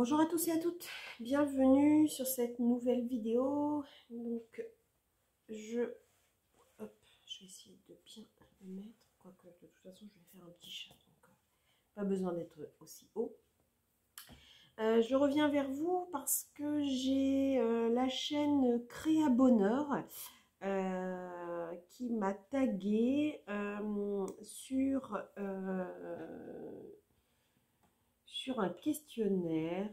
Bonjour à tous et à toutes, bienvenue sur cette nouvelle vidéo. Donc hop, je vais essayer de bien le mettre, quoique de toute façon je vais faire un petit chat, donc pas besoin d'être aussi haut. Je reviens vers vous parce que j'ai la chaîne Créa Bonheur qui m'a tagué sur un questionnaire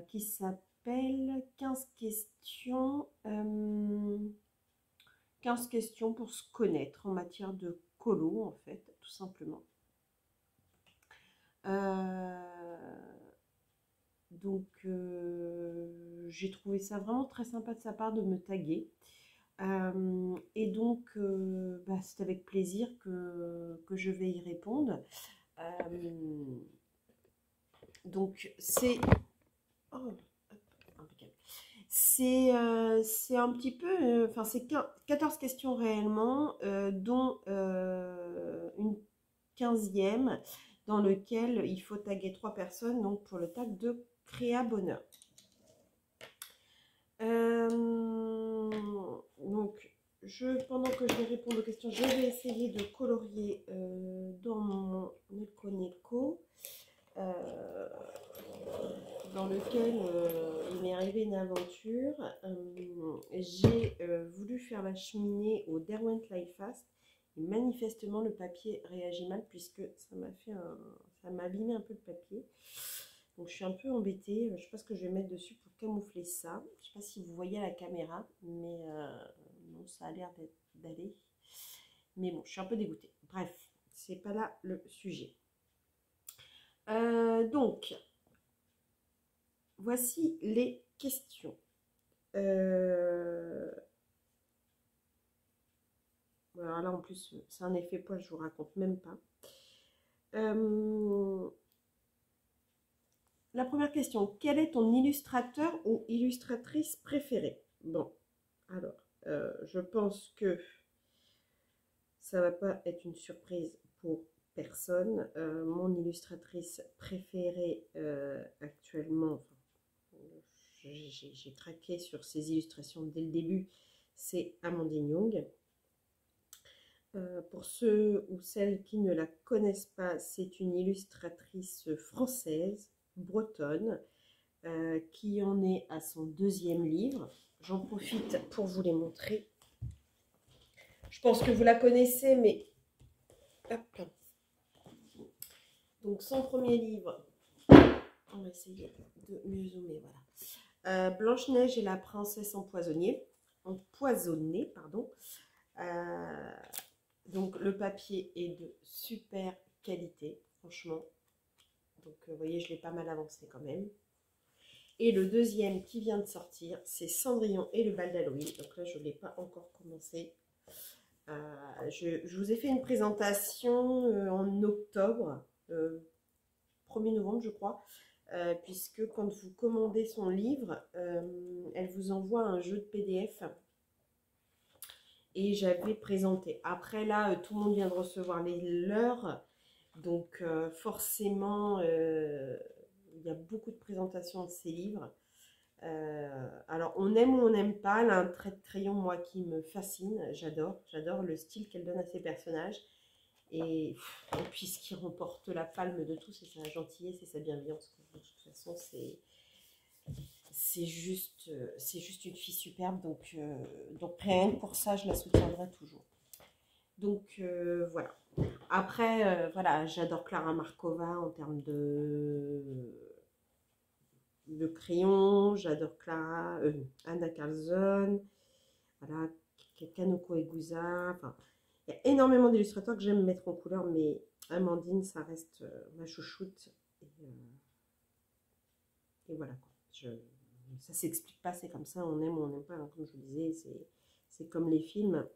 qui s'appelle 15 questions, 15 questions pour se connaître en matière de colo, en fait, tout simplement. Donc, j'ai trouvé ça vraiment très sympa de sa part de me taguer. Et donc, c'est avec plaisir que je vais y répondre. Donc, c'est... Oh, c'est un petit peu, enfin c'est 14 questions réellement, dont une 15e dans lequel il faut taguer 3 personnes, donc pour le tag de Créa Bonheur. Donc, pendant que je vais répondre aux questions, je vais essayer de colorier dans mon Neko dans lequel il m'est arrivé une aventure. J'ai voulu faire la cheminée au Derwent Light Fast et manifestement le papier réagit mal puisque ça m'a abîmé un peu le papier. Donc je suis un peu embêtée. Je ne sais pas ce que je vais mettre dessus pour camoufler ça. Je ne sais pas si vous voyez à la caméra, mais non, ça a l'air d'aller. Mais bon, je suis un peu dégoûtée. Bref, c'est pas là le sujet. Donc, voici les questions. Alors là, en plus, c'est un effet poil, je vous raconte même pas. La première question, quel est ton illustrateur ou illustratrice préférée? Bon, alors, je pense que ça va pas être une surprise pour personne. Mon illustratrice préférée actuellement, j'ai craqué sur ses illustrations dès le début, c'est Amandine Young. Pour ceux ou celles qui ne la connaissent pas, c'est une illustratrice française, bretonne, qui en est à son 2e livre. J'en profite pour vous les montrer. Je pense que vous la connaissez, mais... Hop. Donc son premier livre, on va essayer de mieux zoomer, voilà. Blanche-Neige et la princesse empoisonnée, pardon. Donc le papier est de super qualité, franchement. Donc vous voyez, je l'ai pas mal avancé quand même. Et le deuxième qui vient de sortir, c'est Cendrillon et le bal d'Halloween. Donc là, je ne l'ai pas encore commencé. Je vous ai fait une présentation en octobre, 1er novembre je crois, puisque quand vous commandez son livre, elle vous envoie un jeu de PDF. Et j'avais présenté. Après là, tout le monde vient de recevoir les leurs. Donc forcément, il y a beaucoup de présentations de ces livres. Alors on aime ou on n'aime pas. Elle a un trait de crayon, moi, qui me fascine. J'adore le style qu'elle donne à ses personnages. Et puis ce qui remporte la palme de tout, c'est sa gentillesse et sa bienveillance. De toute façon, c'est juste une fille superbe, donc rien que pour ça, je la soutiendrai toujours. Donc voilà. Après, voilà, j'adore Clara Markova en termes de crayon. J'adore Anna Carlson, voilà, Kanoko Egusa. Enfin, il y a énormément d'illustrateurs que j'aime mettre en couleur, mais Amandine, ça reste ma chouchoute. Et voilà quoi. Ça s'explique pas, c'est comme ça, on aime ou on n'aime pas, hein, comme je vous disais, c'est comme les films.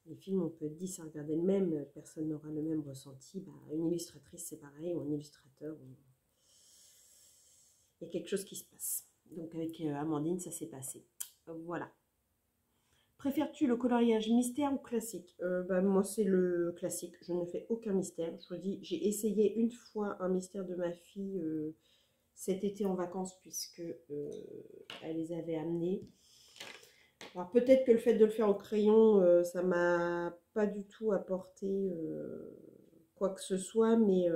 Les films, on peut être 10 à regarder le même, personne n'aura le même ressenti. Bah, une illustratrice, c'est pareil, ou un illustrateur. Il y a quelque chose qui se passe. Donc avec Amandine, ça s'est passé. Voilà. Préfères-tu le coloriage mystère ou classique? Moi, c'est le classique. Je ne fais aucun mystère. Je vous dis, j'ai essayé une fois un mystère de ma fille. cet été en vacances puisque elle les avait amenés. Alors peut-être que le fait de le faire au crayon, ça m'a pas du tout apporté quoi que ce soit, mais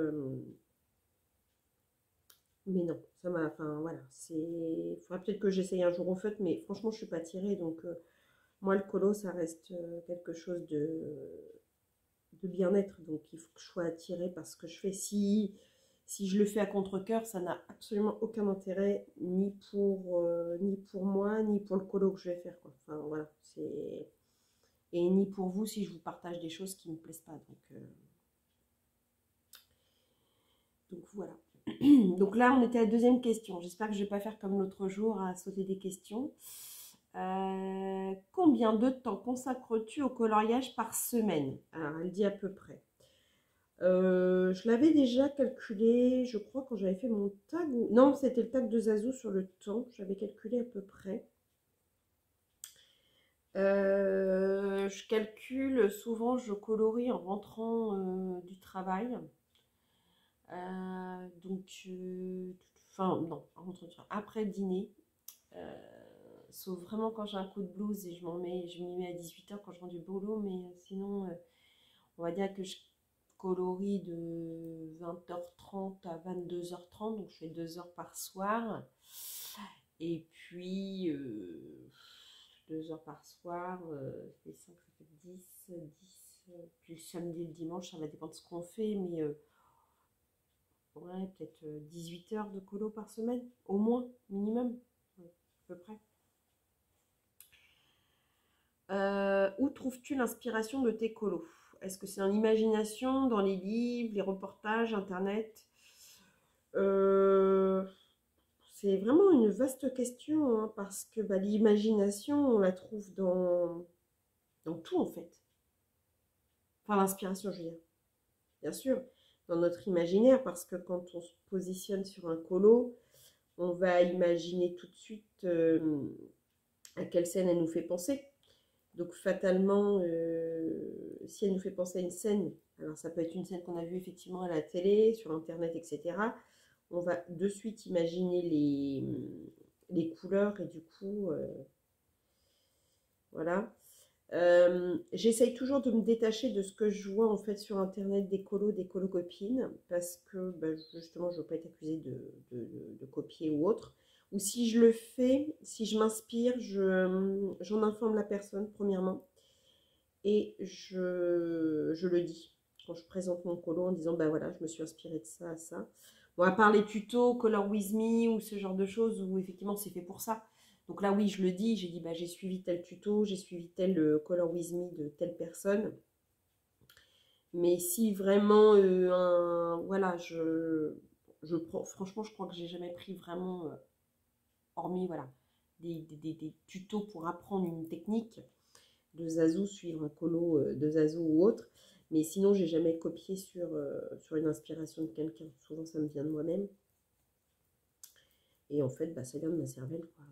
non, ça m'a, enfin voilà, il faudra peut-être que j'essaye un jour au feutre, mais franchement je suis pas attirée, donc moi le colo ça reste quelque chose de bien-être, donc il faut que je sois attirée par ce que je fais. Si je le fais à contre-cœur, ça n'a absolument aucun intérêt, ni pour moi, ni pour le colo que je vais faire, quoi. Enfin voilà, et ni pour vous si je vous partage des choses qui ne me plaisent pas. Donc voilà. Donc là, on était à la deuxième question. J'espère que je ne vais pas faire comme l'autre jour à sauter des questions. Combien de temps consacres-tu au coloriage par semaine? Alors, elle dit à peu près. Je l'avais déjà calculé, je crois, quand j'avais fait mon tag. Non, c'était le tag de Zazu sur le temps. J'avais calculé à peu près. Je calcule, souvent je colorie en rentrant du travail. Enfin non, après le dîner. Sauf vraiment quand j'ai un coup de blues et je m'y mets à 18 h quand je rentre du boulot, mais sinon, on va dire que je colorie de 20 h 30 à 22 h 30, donc je fais 2 heures par soir. Et puis, 2 heures par soir, ça fait 5, ça fait 10. Puis le samedi et le dimanche, ça va dépendre de ce qu'on fait, mais ouais, peut-être 18 heures de colo par semaine, au moins, minimum, ouais, à peu près. Où trouves-tu l'inspiration de tes colos? Est-ce que c'est dans l'imagination, dans les livres, les reportages, internet? Euh, c'est vraiment une vaste question, hein, parce que bah, l'imagination, on la trouve dans tout en fait. Enfin, l'inspiration, je veux dire. Bien sûr, dans notre imaginaire, parce que quand on se positionne sur un colo, on va imaginer tout de suite à quelle scène elle nous fait penser. Donc fatalement, si elle nous fait penser à une scène, alors ça peut être une scène qu'on a vue effectivement à la télé, sur internet, etc. On va de suite imaginer les couleurs et du coup, voilà. J'essaye toujours de me détacher de ce que je vois en fait sur internet des colocopines, parce que bah, justement je ne veux pas être accusée de copier ou autre. Ou si je le fais, si je m'inspire, j'en informe la personne premièrement et je le dis quand je présente mon colo en disant bah voilà, je me suis inspirée de ça à ça. Bon, à part les tutos Color With Me ou ce genre de choses où effectivement c'est fait pour ça. Donc là oui, je le dis, j'ai dit bah j'ai suivi tel tuto, j'ai suivi tel Color With Me de telle personne. Mais si vraiment voilà, franchement je crois que j'ai jamais pris vraiment hormis voilà des tutos pour apprendre une technique de Zazu, suivre un colo de Zazu ou autre. Mais sinon, j'ai jamais copié sur une inspiration de quelqu'un. Souvent, ça me vient de moi-même. Et en fait, bah, ça vient de ma cervelle, quoi.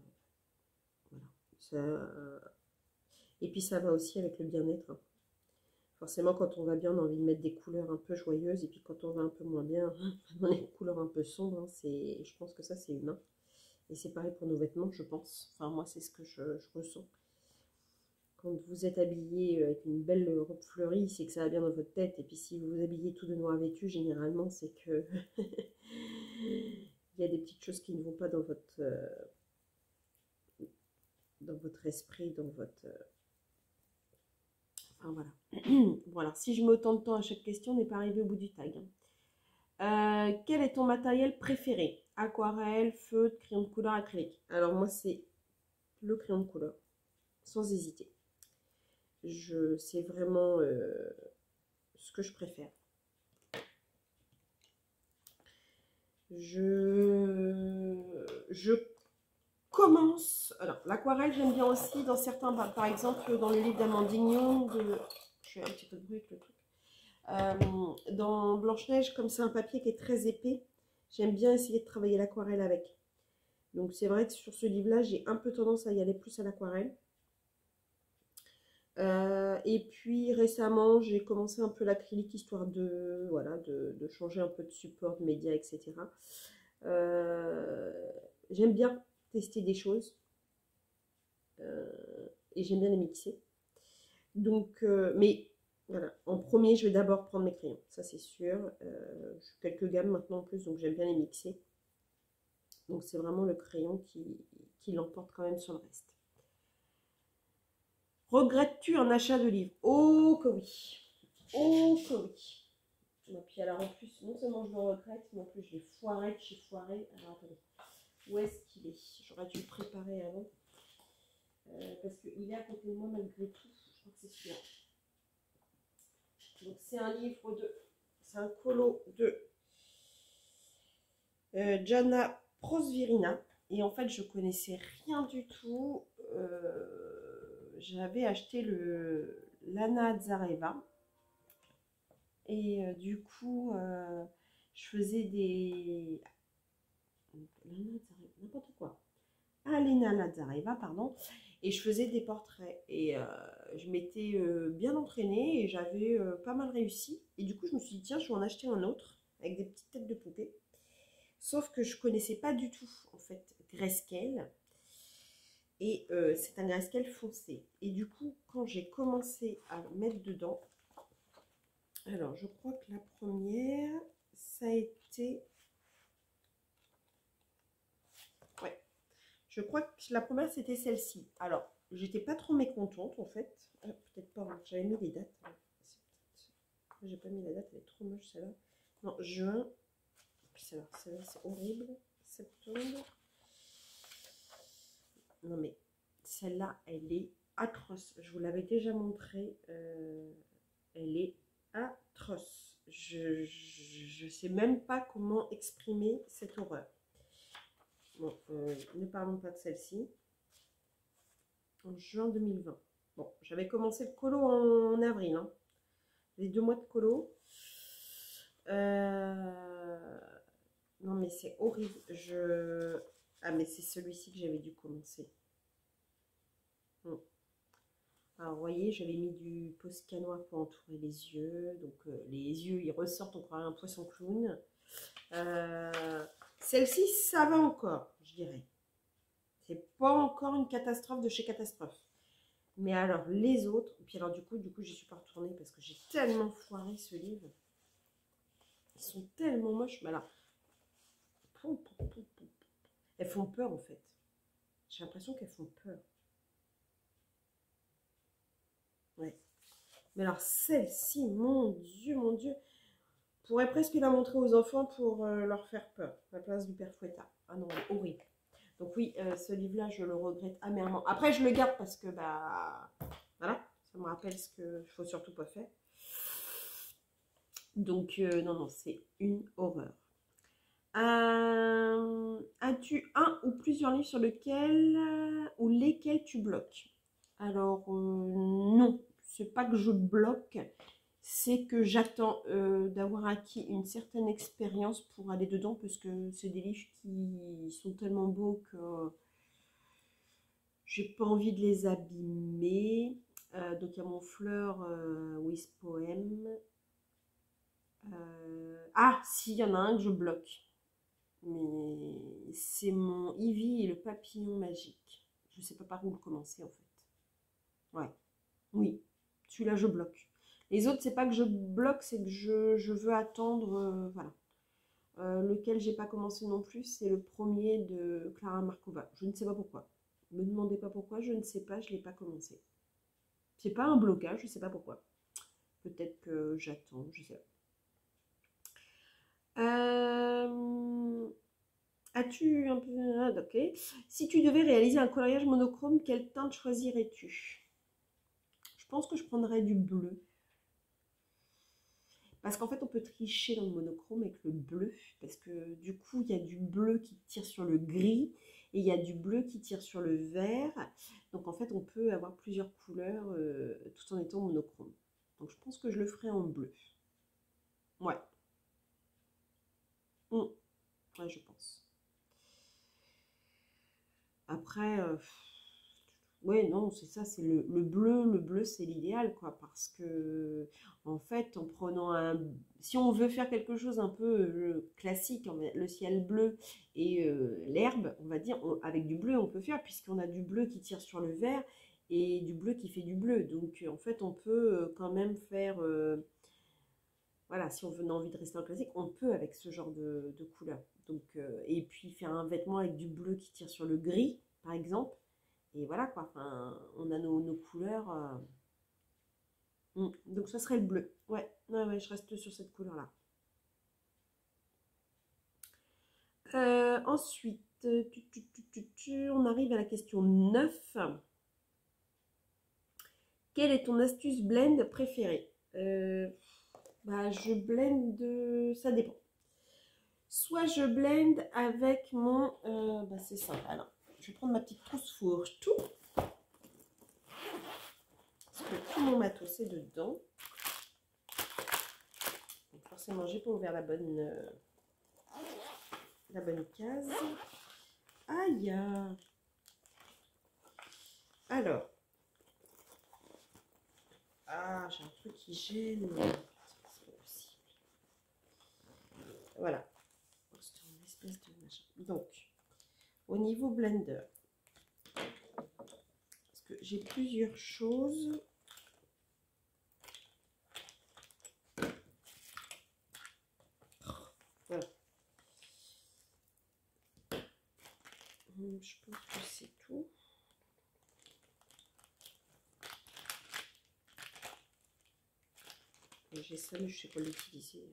Voilà. Et puis, ça va aussi avec le bien-être, hein. Forcément, quand on va bien, on a envie de mettre des couleurs un peu joyeuses. Et puis, quand on va un peu moins bien, on a des couleurs un peu sombres, hein. Je pense que ça, c'est humain. Et c'est pareil pour nos vêtements, je pense. Enfin, moi, c'est ce que je ressens. Quand vous êtes habillé avec une belle robe fleurie, c'est que ça va bien dans votre tête. Et puis si vous vous habillez tout de noir vêtu, généralement, c'est que il y a des petites choses qui ne vont pas dans votre esprit, dans votre... Enfin voilà. Voilà, si je mets autant de temps à chaque question, on n'est pas arrivé au bout du tag. Quel est ton matériel préféré? Aquarelle, feutre, crayon de couleur, acrylique. Alors moi, c'est le crayon de couleur, sans hésiter. C'est vraiment ce que je préfère. Je commence. Alors, l'aquarelle, j'aime bien aussi dans certains. Par exemple, dans le livre d'Amandine Young, je fais un petit peu de bruit avec le truc. Dans Blanche-Neige, comme c'est un papier qui est très épais, j'aime bien essayer de travailler l'aquarelle avec. Donc, c'est vrai que sur ce livre-là, j'ai un peu tendance à y aller plus à l'aquarelle. Et puis récemment, j'ai commencé un peu l'acrylique histoire de, voilà, de changer un peu de support, de média, etc. J'aime bien tester des choses et j'aime bien les mixer. Donc, mais voilà, en premier, je vais d'abord prendre mes crayons, ça c'est sûr. J'ai quelques gammes maintenant en plus, donc j'aime bien les mixer. Donc c'est vraiment le crayon qui l'emporte quand même sur le reste. Regrettes-tu un achat de livre? Oh que oui. Oh que oui. Et puis alors en plus, non seulement je le regrette, mais en plus je l'ai foiré de chez foiré. Alors attendez, où est-ce qu'il est? J'aurais dû le préparer avant. Parce qu'il est à côté de moi malgré tout. Je crois que c'est celui-là. Donc c'est un livre de... C'est un colo de Jana Prosvirina. Et en fait, je connaissais rien du tout. J'avais acheté le Lana Zareva. Et du coup, je faisais des... N'importe quoi. Alena Lazareva, pardon. Et je faisais des portraits. Et je m'étais bien entraînée et j'avais pas mal réussi. Et du coup, je me suis dit, tiens, je vais en acheter un autre avec des petites têtes de poupée. Sauf que je connaissais pas du tout, en fait, Grayscale. Et c'est un Grayscale foncé. Et du coup, quand j'ai commencé à mettre dedans, alors je crois que la première, ça a été... Ouais, je crois que la première, c'était celle-ci. Alors, j'étais pas trop mécontente, en fait. Ah, peut-être pas, hein. J'avais mis les dates. J'ai pas mis la date, elle est trop moche, celle-là. Non, juin. Celle-là, c'est horrible. Septembre. Non, mais celle-là, elle est atroce. Je vous l'avais déjà montré. Elle est atroce. Je sais même pas comment exprimer cette horreur. Bon, ne parlons pas de celle-ci. En juin 2020. Bon, j'avais commencé le colo en avril. Hein. Les 2 mois de colo. Non, mais c'est horrible. Ah, mais c'est celui-ci que j'avais dû commencer. Alors, vous voyez, j'avais mis du Poscanois pour entourer les yeux. Donc, les yeux, ils ressortent, on croirait un poisson clown. Celle-ci, ça va encore, je dirais. C'est pas encore une catastrophe de chez catastrophe. Mais alors, les autres... Puis alors, du coup, j'y suis pas retournée parce que j'ai tellement foiré ce livre. Ils sont tellement moches. Mais alors... Elles font peur, en fait. J'ai l'impression qu'elles font peur. Ouais. Mais alors, celle-ci, mon Dieu, mon Dieu. Je pourrais presque la montrer aux enfants pour leur faire peur, à la place du père Fouettard. Ah non, horrible. Donc oui, ce livre-là, je le regrette amèrement. Après, je le garde parce que, bah, voilà, ça me rappelle ce qu'il ne faut surtout pas faire. Donc, non, non, c'est une horreur. As-tu un ou plusieurs livres sur lesquels tu bloques? Alors, non, c'est pas que je bloque, c'est que j'attends d'avoir acquis une certaine expérience pour aller dedans, parce que c'est des livres qui sont tellement beaux que j'ai pas envie de les abîmer. Donc il y a mon Fleur with Poem. Ah, si, il y en a un que je bloque. Mais c'est mon Ivy et le papillon magique. Je sais pas par où le commencer en fait. Ouais, oui, celui-là je bloque. Les autres, c'est pas que je bloque, c'est que je veux attendre. Voilà. Lequel j'ai pas commencé non plus, c'est le premier de Clara Markova. Je ne sais pas pourquoi. Ne me demandez pas pourquoi, je ne sais pas, je l'ai pas commencé. C'est pas un blocage, je sais pas pourquoi. Peut-être que j'attends, je sais pas. As-tu un peu... Ah, ok. Si tu devais réaliser un coloriage monochrome, quelle teinte choisirais-tu? Je pense que je prendrais du bleu. Parce qu'en fait, on peut tricher dans le monochrome avec le bleu. Parce que du coup, il y a du bleu qui tire sur le gris. Et il y a du bleu qui tire sur le vert. Donc en fait, on peut avoir plusieurs couleurs tout en étant monochrome. Donc je pense que je le ferai en bleu. Ouais. Ouais, je pense. Après, Ouais, non, c'est ça, c'est le bleu. Le bleu, c'est l'idéal, quoi. Parce que, en fait, en prenant un. Si on veut faire quelque chose un peu classique, le ciel bleu et l'herbe, on va dire, avec du bleu, on peut faire, puisqu'on a du bleu qui tire sur le vert et du bleu qui fait du bleu. Donc, en fait, on peut quand même faire. Voilà, si on a envie de rester en classique, on peut avec ce genre de couleur. Donc, et puis faire un vêtement avec du bleu qui tire sur le gris, par exemple. Et voilà quoi, enfin, on a nos couleurs. Donc ça serait le bleu. Ouais, ouais, ouais, je reste sur cette couleur-là. Ensuite, on arrive à la question 9. Quelle est ton astuce blend préférée? Bah, je blend, ça dépend. Soit je blend avec mon... bah, c'est simple. Alors, je vais prendre ma petite trousse fourche, tout. Parce que tout mon matos est dedans. Donc forcément, j'ai pas ouvert la bonne case. Aïe! Alors. Ah, j'ai un truc qui gêne. Putain, c'est pas possible. Voilà. C'est une espèce de machin. Donc, au niveau blender, parce que j'ai plusieurs choses. Voilà. Je pense que c'est tout. J'ai ça, mais je sais pas l'utiliser.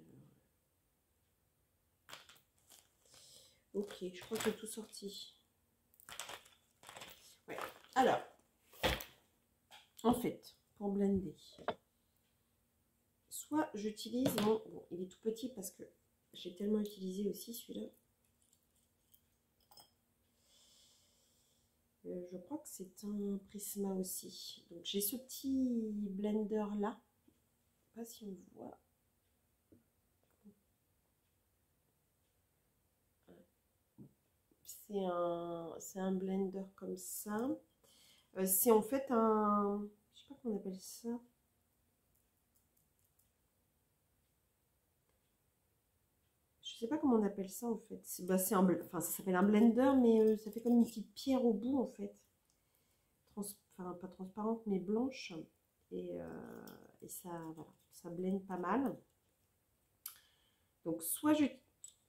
Ok, je crois que j'ai tout sorti. Ouais. Alors, en fait, pour blender, soit j'utilise mon... Bon, il est tout petit parce que j'ai tellement utilisé aussi celui-là. Je crois que c'est un Prisma aussi. Donc j'ai ce petit blender là. Je ne sais pas si on voit. C'est un blender comme ça. C'est en fait un... Je sais pas comment on appelle ça. Je sais pas comment on appelle ça en fait. Bah, enfin, ça s'appelle un blender, mais ça fait comme une petite pierre au bout en fait. Enfin, pas transparente, mais blanche. Et ça, voilà, ça blende pas mal. Donc, soit je...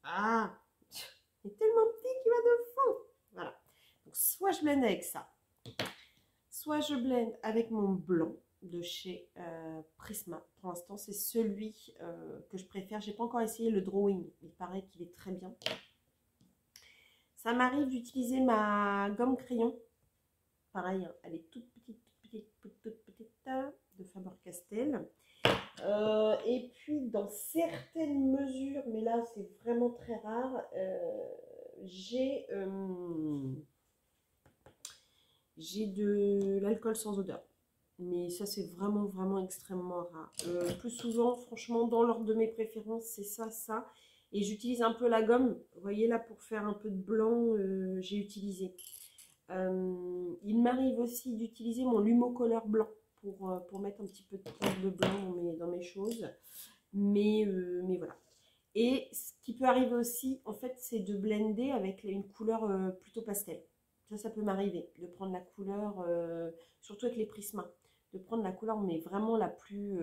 Ah! Il est tellement petit qu'il va de fond. Voilà. Donc, soit je blende avec ça. Soit je blende avec mon blanc de chez Prisma. Pour l'instant, c'est celui que je préfère. J'ai pas encore essayé le drawing. Il paraît qu'il est très bien. Ça m'arrive d'utiliser ma gomme crayon. Pareil, hein, elle est toute petite, de Faber-Castell. Et puis, dans certaines mesures, mais là, c'est vraiment très rare, j'ai de l'alcool sans odeur. Mais ça, c'est vraiment, vraiment extrêmement rare. Plus souvent, franchement, dans l'ordre de mes préférences, c'est ça, ça. Et j'utilise un peu la gomme. Vous voyez, là, pour faire un peu de blanc, j'ai utilisé. Il m'arrive aussi d'utiliser mon Lumocolor blanc pour mettre un petit peu de blanc dans mes choses. Mais voilà. Et ce qui peut arriver aussi, en fait, c'est de blender avec une couleur plutôt pastel. Ça peut m'arriver de prendre la couleur, surtout avec les prismas, de prendre la couleur, mais vraiment la plus...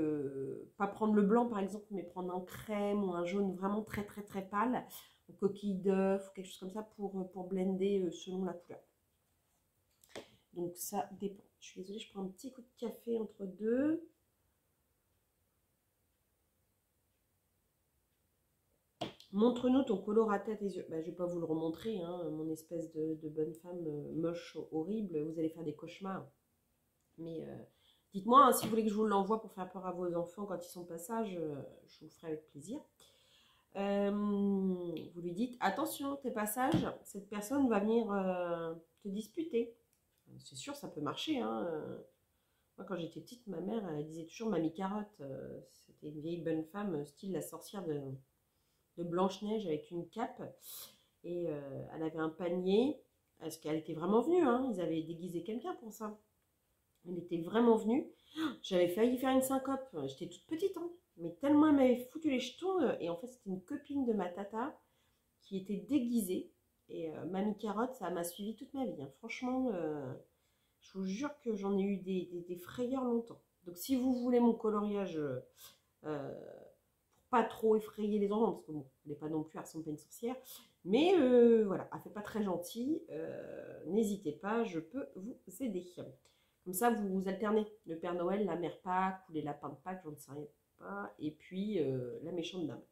pas prendre le blanc, par exemple, mais prendre un crème ou un jaune vraiment très, très, très pâle, ou coquille d'œuf, ou quelque chose comme ça, pour blender selon la couleur. Donc, ça dépend. Je suis désolée, je prends un petit coup de café entre deux. Montre-nous ton coloraté à tes yeux. Bah, je ne vais pas vous le remontrer, hein, mon espèce de bonne femme moche, horrible. Vous allez faire des cauchemars. Mais dites-moi hein, si vous voulez que je vous l'envoie pour faire peur à vos enfants quand ils sont de passage, je vous ferai avec plaisir. Vous lui dites, attention, tes passages, cette personne va venir te disputer. C'est sûr, ça peut marcher. Hein. Moi, quand j'étais petite, ma mère, elle disait toujours Mamie Carotte. C'était une vieille bonne femme, style la sorcière de Blanche-Neige avec une cape. Et elle avait un panier, parce qu'elle était vraiment venue, hein, ils avaient déguisé quelqu'un pour ça. Elle était vraiment venue. J'avais failli faire une syncope. J'étais toute petite, hein, mais tellement elle m'avait foutu les jetons. Et en fait, c'était une copine de ma tata qui était déguisée. Et Mamie Carotte, ça m'a suivi toute ma vie, hein. Franchement, je vous jure que j'en ai eu des frayeurs longtemps. Donc, si vous voulez mon coloriage pour pas trop effrayer les enfants, parce que bon, elle n'est pas non plus, elle ressemble pas à une sorcière. Mais voilà, elle fait pas très gentille. N'hésitez pas, je peux vous aider. Comme ça, vous alternez le Père Noël, la Mère Pâques ou les lapins de Pâques, j'en sais rien pas. Et puis la méchante dame.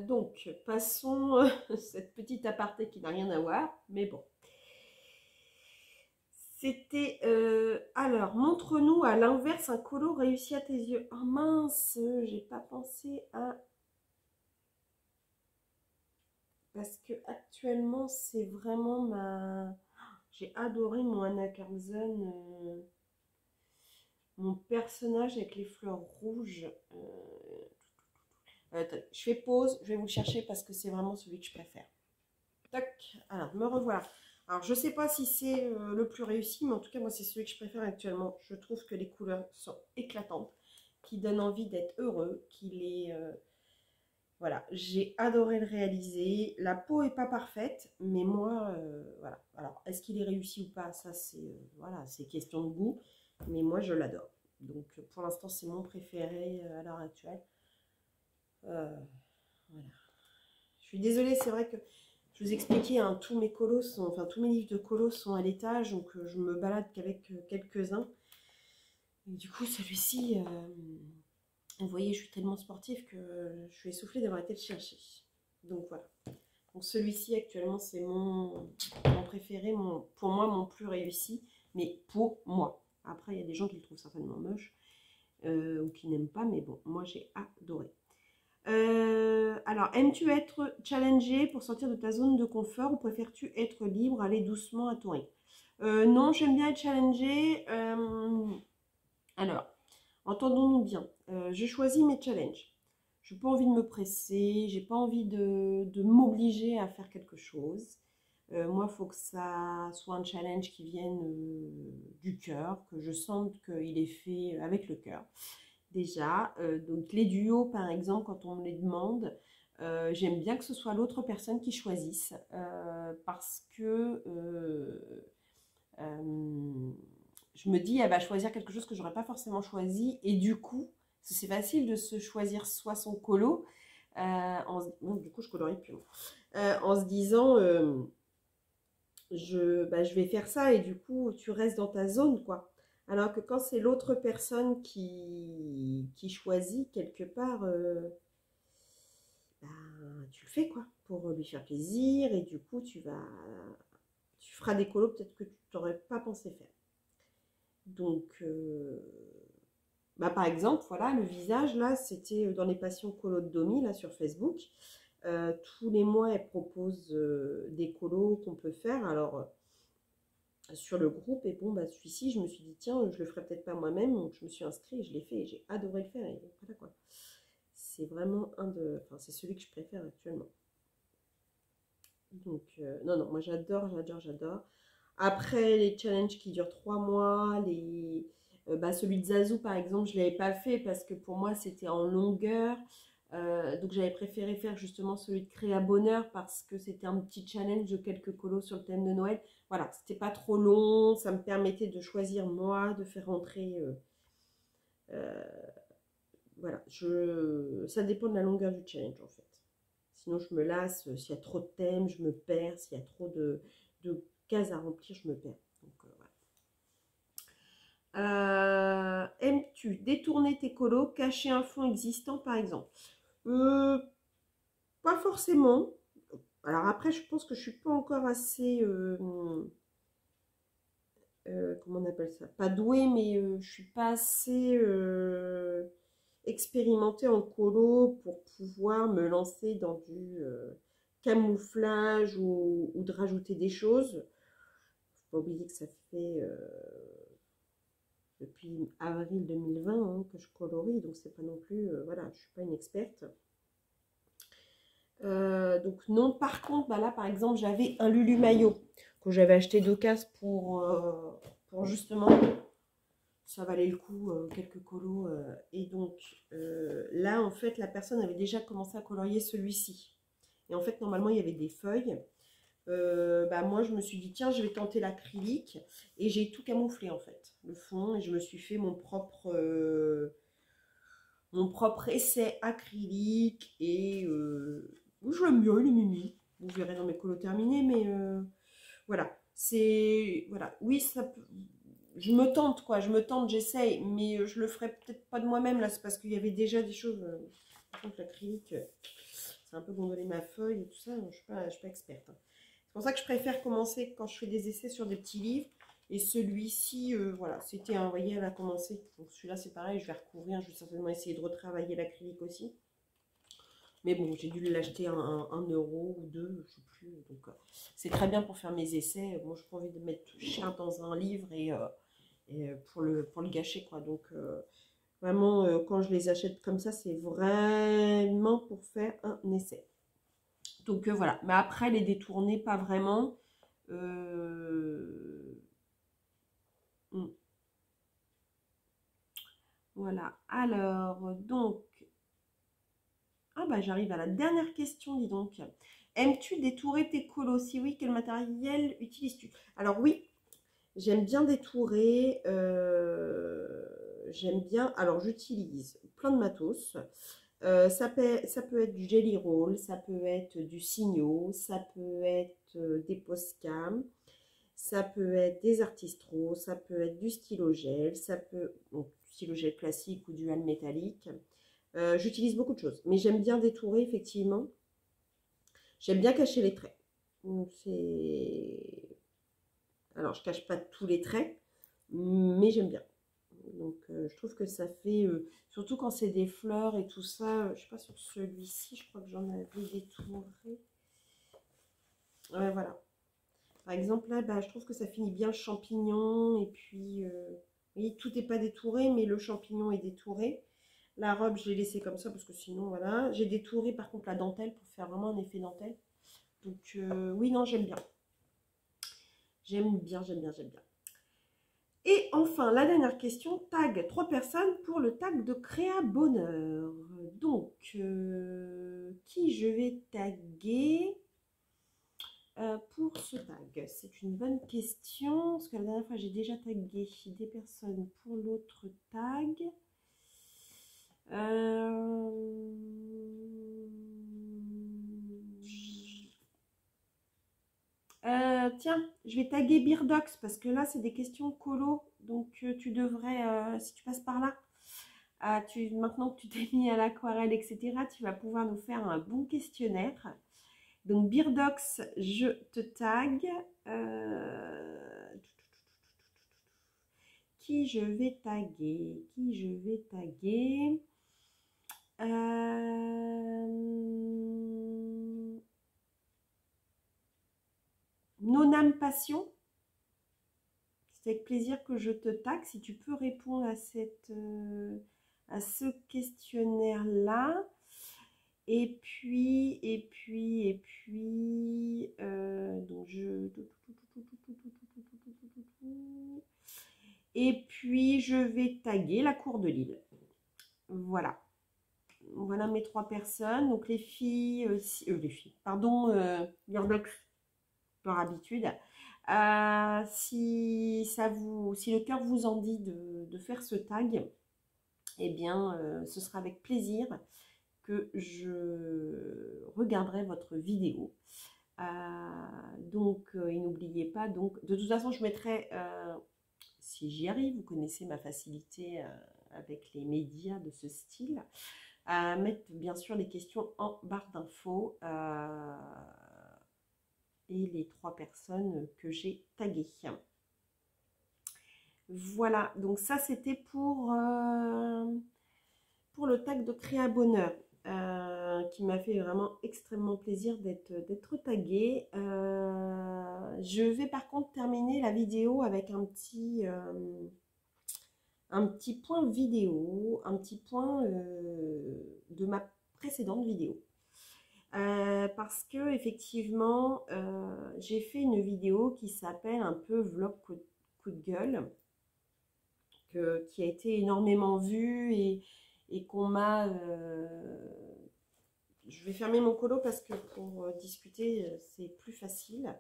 Donc, passons cette petite aparté qui n'a rien à voir, mais bon. C'était, alors, montre-nous à l'inverse un colo réussi à tes yeux. Oh mince, j'ai pas pensé à... Parce que actuellement, c'est vraiment ma... J'ai adoré mon Anna Carlson, mon personnage avec les fleurs rouges. Je fais pause, je vais vous le chercher parce que c'est vraiment celui que je préfère. Tac, alors me revoilà. Alors je sais pas si c'est le plus réussi, mais en tout cas moi c'est celui que je préfère actuellement. Je trouve que les couleurs sont éclatantes, qui donnent envie d'être heureux, qu'il est... voilà, j'ai adoré le réaliser. La peau est pas parfaite, mais moi, voilà. Alors est-ce qu'il est réussi ou pas? Ça c'est voilà, c'est question de goût, mais moi je l'adore. Donc pour l'instant c'est mon préféré à l'heure actuelle. Voilà. Je suis désolée, c'est vrai que je vous expliquais, hein, tous mes colos sont, enfin tous mes livres de colos sont à l'étage, donc je me balade qu'avec quelques-uns. Et du coup, celui-ci, vous voyez, je suis tellement sportive que je suis essoufflée d'avoir été le chercher. Donc voilà. Donc celui-ci actuellement, c'est mon préféré, pour moi mon plus réussi, mais pour moi. Après, il y a des gens qui le trouvent certainement moche ou qui n'aiment pas, mais bon, moi j'ai adoré. Alors, aimes-tu être challengé pour sortir de ta zone de confort ou préfères-tu être libre, aller doucement à ton rythme? Non, j'aime bien être challengé. Alors, entendons-nous bien. Je choisis mes challenges. Je n'ai pas envie de me presser, j'ai pas envie de m'obliger à faire quelque chose. Moi, il faut que ça soit un challenge qui vienne du cœur, que je sente qu'il est fait avec le cœur. Déjà, donc les duos par exemple, quand on me les demande, j'aime bien que ce soit l'autre personne qui choisisse parce que je me dis elle va choisir quelque chose que j'aurais pas forcément choisi et du coup, c'est facile de se choisir soit son colo, bon, du coup je colorie plus, en se disant je vais faire ça et du coup tu restes dans ta zone quoi. Alors que quand c'est l'autre personne qui choisit quelque part, tu le fais quoi, pour lui faire plaisir et du coup tu feras des colos peut-être que tu n'aurais pas pensé faire. Donc, par exemple, voilà, le visage là, c'était dans les passions colo de Domi là sur Facebook. Tous les mois, elle propose des colos qu'on peut faire. Alors, sur le groupe, et bon, celui-ci, je me suis dit, tiens, je le ferai peut-être pas moi-même, donc je me suis inscrite, je l'ai fait, et j'ai adoré le faire, et voilà quoi. C'est vraiment c'est celui que je préfère actuellement. Donc, non, non, moi j'adore, j'adore, j'adore. Après, les challenges qui durent 3 mois, celui de Zazu, par exemple, je ne l'avais pas fait parce que pour moi, c'était en longueur. Donc, j'avais préféré faire justement celui de Créa Bonheur parce que c'était un petit challenge de quelques colos sur le thème de Noël. Voilà, c'était pas trop long, ça me permettait de choisir moi, de faire rentrer... voilà, ça dépend de la longueur du challenge en fait. Sinon, je me lasse. S'il y a trop de thèmes, je me perds. S'il y a trop de cases à remplir, je me perds. Donc, voilà. Aimes-tu détourner tes colos, cacher un fond existant par exemple? Pas forcément. Alors après, je pense que je suis pas encore assez... comment on appelle ça? Pas douée, mais je suis pas assez... expérimenter en colo pour pouvoir me lancer dans du camouflage ou de rajouter des choses. Faut pas oublier que ça fait depuis avril 2020 hein, que je colorie, donc c'est pas non plus, voilà, je suis pas une experte. Donc non, par contre, là par exemple, j'avais un Lulu Maillot. que j'avais acheté d'occasion pour justement, ça valait le coup, quelques colos. Et donc là, en fait, la personne avait déjà commencé à colorier celui-ci. Et en fait, normalement, il y avait des feuilles. Bah, moi, je me suis dit, tiens, je vais tenter l'acrylique. Et j'ai tout camouflé, en fait, le fond. Et je me suis fait mon propre essai acrylique. Et je l'aime bien, il est mimi. Vous verrez dans mes colos terminés, mais voilà. C'est. Voilà. Oui, ça peut. Je me tente, quoi. Je me tente, j'essaye. Mais je le ferai peut-être pas de moi-même, là. C'est parce qu'il y avait déjà des choses. Par contre, l'acrylique, c'est un peu gondolé ma feuille et tout ça. Je suis pas experte, hein. C'est pour ça que je préfère commencer quand je fais des essais sur des petits livres. Et celui-ci, voilà, c'était un, vous voyez, elle a commencé. Donc celui-là, c'est pareil, je vais recouvrir. Je vais certainement essayer de retravailler l'acrylique aussi. Mais bon, j'ai dû l'acheter un euro ou deux, je sais plus. Donc c'est très bien pour faire mes essais. Moi, je n'ai pas envie de mettre cher dans un livre et pour le gâcher, quoi. Donc vraiment, quand je les achète comme ça, c'est vraiment pour faire un essai. Donc voilà. Mais après, les détourner, pas vraiment. Hmm. Voilà. Alors, donc, ah bah j'arrive à la dernière question, dis donc. Aimes-tu détourer tes colos? Si oui, quel matériel utilises-tu? Alors oui, j'aime bien détourer. J'aime bien. Alors j'utilise plein de matos. Ça peut être du jelly roll, ça peut être du Signo, ça peut être des Poscam, ça peut être des artistros, ça peut être du stylo gel, ça peut, donc, stylo gel classique ou dual métallique. J'utilise beaucoup de choses, mais j'aime bien détourer effectivement. J'aime bien cacher les traits. Alors je cache pas tous les traits, mais j'aime bien. Donc je trouve que ça fait, surtout quand c'est des fleurs et tout ça, je sais pas sur celui-ci, je crois que j'en avais détouré. Ouais, voilà. Par exemple là, bah, je trouve que ça finit bien le champignon et puis, oui, tout n'est pas détouré, mais le champignon est détouré. La robe, je l'ai laissée comme ça parce que sinon, voilà. J'ai détouré par contre la dentelle pour faire vraiment un effet dentelle. Donc oui, non, j'aime bien. J'aime bien, j'aime bien, j'aime bien. Et enfin, la dernière question, tag 3 personnes pour le tag de Créa Bonheur. Donc, qui je vais taguer pour ce tag? C'est une bonne question, parce que la dernière fois, j'ai déjà tagué des personnes pour l'autre tag. Tiens, je vais taguer Birdox parce que là, c'est des questions colo. Donc, tu devrais, si tu passes par là, maintenant que tu t'es mis à l'aquarelle, etc., tu vas pouvoir nous faire un bon questionnaire. Donc, Birdox, je te tag. Qui je vais taguer? Qui je vais taguer? Nonam Passion. C'est avec plaisir que je te tag. Si tu peux répondre à ce questionnaire-là. Et puis, donc et puis, je vais taguer la cour de Lille. Voilà. Voilà mes 3 personnes. Donc, les filles, pardon, Birdox, par habitude. Si le cœur vous en dit de faire ce tag, eh bien, ce sera avec plaisir que je regarderai votre vidéo. Donc, et n'oubliez pas, donc, de toute façon, je mettrai, si j'y arrive, vous connaissez ma facilité avec les médias de ce style, à mettre bien sûr les questions en barre d'infos et les 3 personnes que j'ai taguées. Voilà, donc ça c'était pour le tag de Créa Bonheur, qui m'a fait vraiment extrêmement plaisir d'être taguée. Je vais par contre terminer la vidéo avec un petit point vidéo, un petit point de ma précédente vidéo. Parce que effectivement, j'ai fait une vidéo qui s'appelle un peu vlog coup de gueule, qui a été énormément vue et qu'on m'a... je vais fermer mon colo parce que pour discuter, c'est plus facile.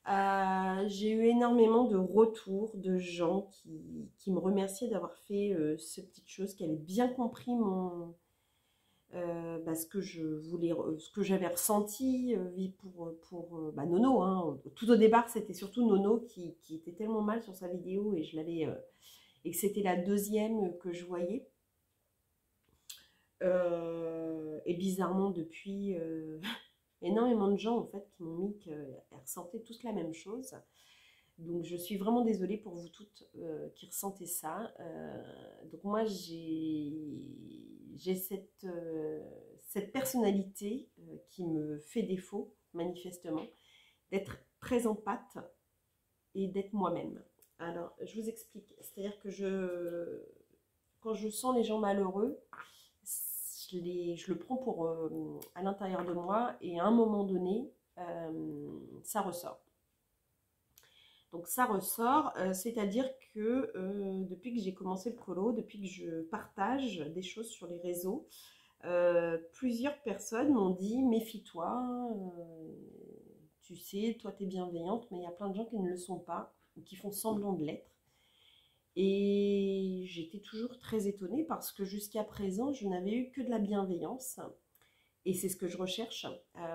J'ai eu énormément de retours de gens qui me remerciaient d'avoir fait ces petites choses, qui avaient bien compris ce que je voulais, ce que j'avais ressenti pour Nono. Hein. Tout au départ, c'était surtout Nono qui était tellement mal sur sa vidéo et je l'avais et que c'était la deuxième que je voyais. Et bizarrement, depuis, énormément de gens en fait qui m'ont mis qu'elles ressentaient tous la même chose. Donc je suis vraiment désolée pour vous toutes qui ressentez ça. Donc moi j'ai cette personnalité qui me fait défaut manifestement, d'être très empathe et d'être moi-même. Alors je vous explique, c'est-à-dire que quand je sens les gens malheureux, je le prends pour à l'intérieur de moi et à un moment donné, ça ressort. Donc ça ressort, c'est-à-dire que depuis que j'ai commencé le colo, depuis que je partage des choses sur les réseaux, plusieurs personnes m'ont dit méfie-toi, tu sais, toi t'es bienveillante, mais il y a plein de gens qui ne le sont pas ou qui font semblant de l'être. Et j'étais toujours très étonnée parce que jusqu'à présent, je n'avais eu que de la bienveillance. Et c'est ce que je recherche.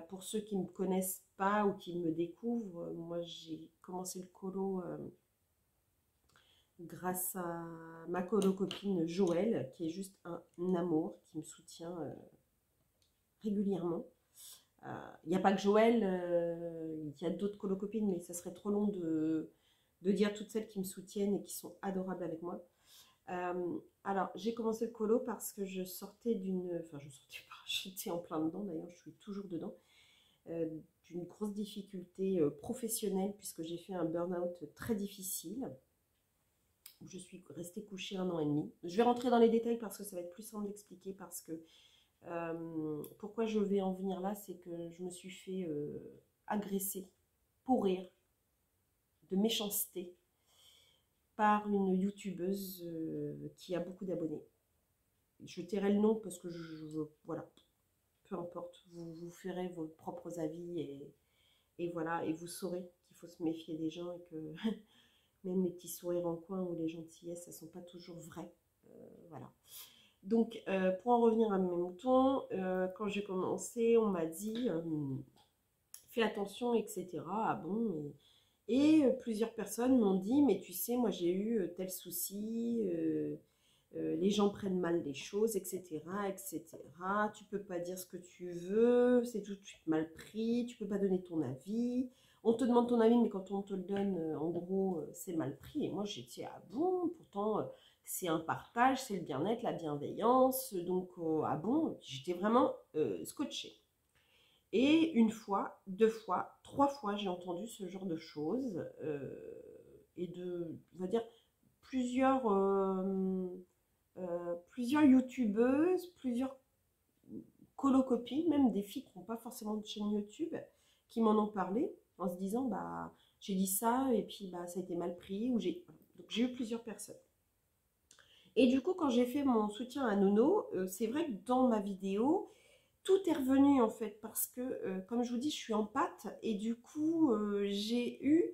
Pour ceux qui ne me connaissent pas ou qui me découvrent, moi j'ai commencé le colo grâce à ma colo-copine Joëlle, qui est juste un amour, qui me soutient régulièrement. Il n'y a pas que Joëlle, il y a d'autres colo-copines, mais ça serait trop long de dire toutes celles qui me soutiennent et qui sont adorables avec moi. Alors, j'ai commencé le colo parce que je sortais d'une... Enfin, je sortais pas, j'étais en plein dedans, d'ailleurs, je suis toujours dedans. D'une grosse difficulté professionnelle, puisque j'ai fait un burn-out très difficile, où je suis restée couchée 1 an et demi. Je vais rentrer dans les détails parce que ça va être plus simple d'expliquer, parce que pourquoi je vais en venir là, c'est que je me suis fait agresser, pourrir, de méchanceté, par une youtubeuse qui a beaucoup d'abonnés. Je tairai le nom parce que voilà, peu importe, vous ferez vos propres avis et voilà, et vous saurez qu'il faut se méfier des gens et que même les petits sourires en coin ou les gentillesses, ça ne sont pas toujours vraies. Voilà. Donc, pour en revenir à mes moutons, quand j'ai commencé, on m'a dit fais attention, etc. Ah bon, et plusieurs personnes m'ont dit, mais tu sais, moi j'ai eu tel souci, les gens prennent mal les choses, etc., etc. Tu peux pas dire ce que tu veux, c'est tout de suite mal pris, tu peux pas donner ton avis. On te demande ton avis, mais quand on te le donne, en gros, c'est mal pris. Et moi, j'ai dit, ah bon, pourtant, c'est un partage, c'est le bien-être, la bienveillance. Donc, ah bon, j'étais vraiment scotchée. Et une fois, 2 fois, 3 fois, j'ai entendu ce genre de choses. Et on va dire, plusieurs, plusieurs youtubeuses, plusieurs colocopines, même des filles qui n'ont pas forcément de chaîne YouTube, qui m'en ont parlé en se disant, bah, j'ai dit ça et puis bah, ça a été mal pris. Donc j'ai eu plusieurs personnes. Et du coup, quand j'ai fait mon soutien à Nono, c'est vrai que dans ma vidéo, tout est revenu en fait parce que, comme je vous dis, je suis en pâte et du coup, j'ai eu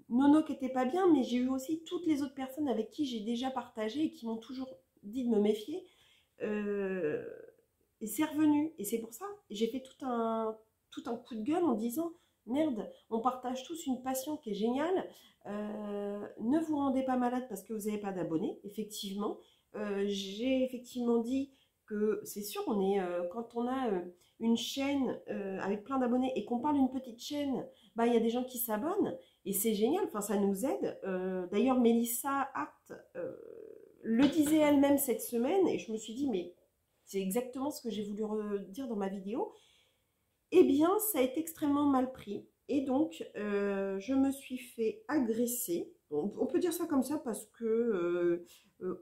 Nono qui était pas bien, mais j'ai eu aussi toutes les autres personnes avec qui j'ai déjà partagé et qui m'ont toujours dit de me méfier. Et c'est revenu. Et c'est pour ça, j'ai fait tout un coup de gueule en disant, merde, on partage tous une passion qui est géniale. Ne vous rendez pas malade parce que vous n'avez pas d'abonnés, effectivement. J'ai effectivement dit que c'est sûr, quand on a une chaîne avec plein d'abonnés et qu'on parle d'une petite chaîne, bah, il y a des gens qui s'abonnent et c'est génial, enfin, ça nous aide. D'ailleurs, Mélissa Hart le disait elle-même cette semaine et je me suis dit, mais c'est exactement ce que j'ai voulu dire dans ma vidéo. Eh bien, ça a été extrêmement mal pris. Et donc, je me suis fait agresser. On peut dire ça comme ça parce que,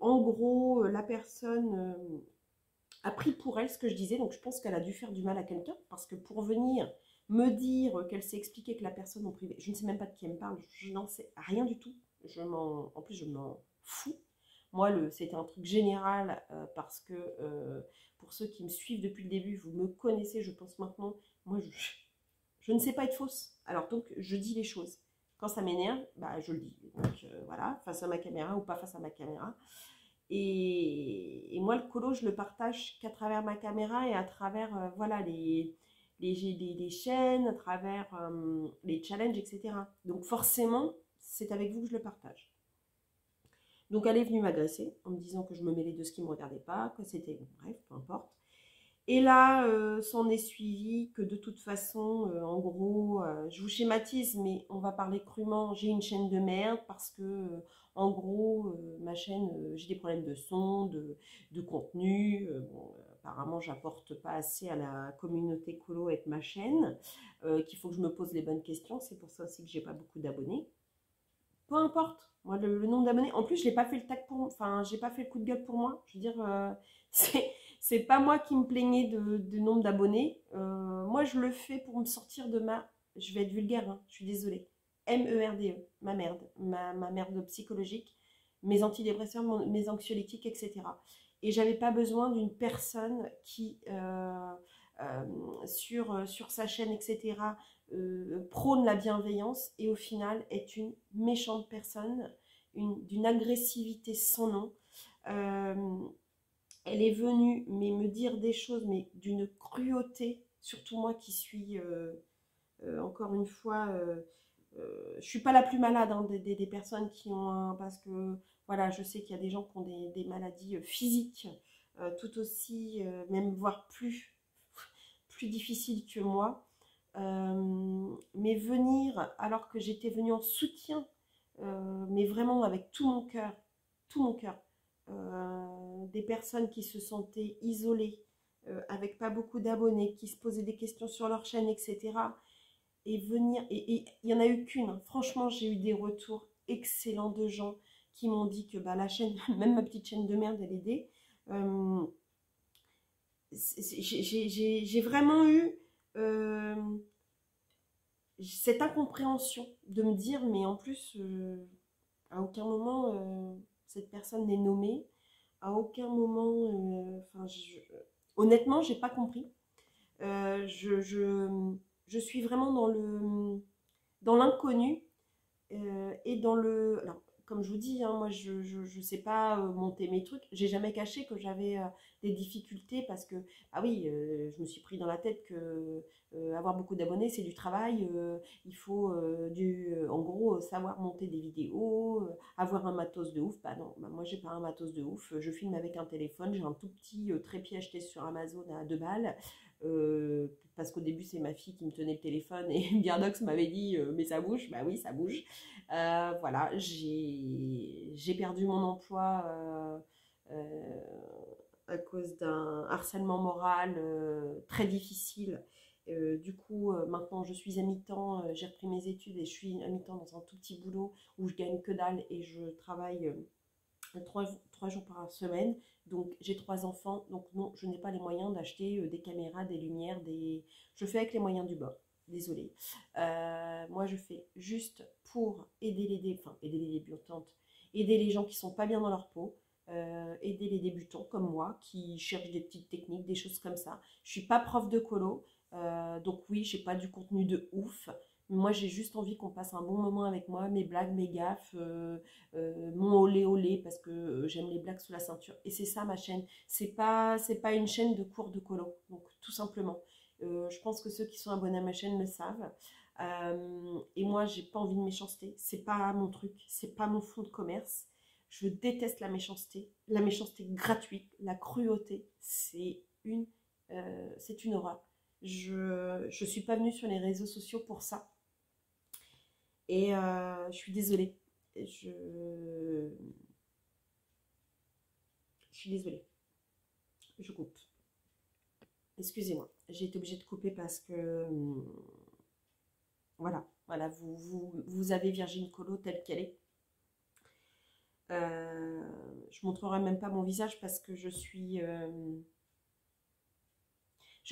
en gros, la personne a pris pour elle ce que je disais. Donc je pense qu'elle a dû faire du mal à quelqu'un, parce que pour venir me dire qu'elle s'est expliqué que la personne en privé, je ne sais même pas de qui elle me parle, je n'en sais rien du tout. En plus, je m'en fous. Moi, c'était un truc général parce que pour ceux qui me suivent depuis le début, vous me connaissez, je pense maintenant. Moi, je ne sais pas être fausse. Alors donc, je dis les choses. Quand ça m'énerve, bah, je le dis. Donc voilà, face à ma caméra ou pas face à ma caméra. Et moi, le colo, je le partage qu'à travers ma caméra et à travers voilà, les chaînes, à travers les challenges, etc. Donc forcément, c'est avec vous que je le partage. Donc elle est venue m'agresser en me disant que je me mêlais de ce qui ne me regardait pas, que c'était, bref, peu importe. Et là, s'en est suivi que de toute façon, en gros, je vous schématise, mais on va parler crûment, j'ai une chaîne de merde parce que, en gros, ma chaîne, j'ai des problèmes de son, de contenu. Bon, apparemment, j'apporte pas assez à la communauté colo avec ma chaîne, qu'il faut que je me pose les bonnes questions. C'est pour ça aussi que j'ai pas beaucoup d'abonnés. Peu importe, moi, le nombre d'abonnés. En plus, je n'ai pas fait le tag pour, enfin, j'ai pas fait le coup de gueule pour moi. Je veux dire, c'est pas moi qui me plaignais du nombre d'abonnés. Moi, je le fais pour me sortir de ma, je vais être vulgaire, hein, je suis désolée. MERDE, ma merde, ma merde psychologique, mes antidépresseurs, mes anxiolytiques, etc. Et j'avais pas besoin d'une personne qui, sur sa chaîne, etc., prône la bienveillance et au final est une méchante personne, d'une agressivité sans nom. Elle est venue me dire des choses, mais d'une cruauté, surtout moi qui suis, encore une fois, je suis pas la plus malade hein, des personnes qui ont un, parce que voilà, je sais qu'il y a des gens qui ont des maladies physiques tout aussi, même voire plus difficiles que moi. Mais venir, alors que j'étais venue en soutien, mais vraiment avec tout mon cœur, des personnes qui se sentaient isolées, avec pas beaucoup d'abonnés, qui se posaient des questions sur leur chaîne, etc. Et venir, et il n'y en a eu qu'une, hein. Franchement, j'ai eu des retours excellents de gens qui m'ont dit que bah, la chaîne, même ma petite chaîne de merde, elle aidait. J'ai vraiment eu cette incompréhension de me dire, mais en plus, à aucun moment, cette personne n'est nommée, à aucun moment, honnêtement, j'ai pas compris. Euh, je, je suis vraiment dans l'inconnu et dans le. Alors, comme je vous dis, hein, moi je sais pas monter mes trucs. J'ai jamais caché que j'avais des difficultés parce que, ah oui, je me suis pris dans la tête que avoir beaucoup d'abonnés c'est du travail. Il faut en gros savoir monter des vidéos, avoir un matos de ouf. Bah non, bah, moi j'ai pas un matos de ouf. Je filme avec un téléphone. J'ai un tout petit trépied acheté sur Amazon à 2 balles. Parce qu'au début c'est ma fille qui me tenait le téléphone et Bierdox m'avait dit mais ça bouge, bah oui ça bouge. Voilà, j'ai perdu mon emploi euh, à cause d'un harcèlement moral très difficile. Du coup, maintenant je suis à mi-temps, j'ai repris mes études et je suis à mi-temps dans un tout petit boulot où je gagne que dalle et je travaille 3 jours par semaine. Donc j'ai 3 enfants, donc non, je n'ai pas les moyens d'acheter des caméras, des lumières, je fais avec les moyens du bord. Désolée. Moi je fais juste pour aider aider les débutantes, aider les gens qui sont pas bien dans leur peau, aider les débutants comme moi qui cherchent des petites techniques, des choses comme ça. Je suis pas prof de colo, donc oui, j'ai pas du contenu de ouf. Moi, j'ai juste envie qu'on passe un bon moment avec moi, mes blagues, mes gaffes, mon olé olé, parce que j'aime les blagues sous la ceinture. Et c'est ça ma chaîne. C'est pas une chaîne de cours de colo, donc tout simplement. Je pense que ceux qui sont abonnés à ma chaîne le savent. Et moi, j'ai pas envie de méchanceté. C'est pas mon truc, c'est pas mon fond de commerce. Je déteste la méchanceté gratuite, la cruauté. C'est une horreur. Je suis pas venue sur les réseaux sociaux pour ça. Et je suis désolée. Je suis désolée. Je coupe. Excusez-moi. J'ai été obligée de couper parce que voilà, vous avez Virgin Colo telle qu'elle est. Je montrerai même pas mon visage parce que je suis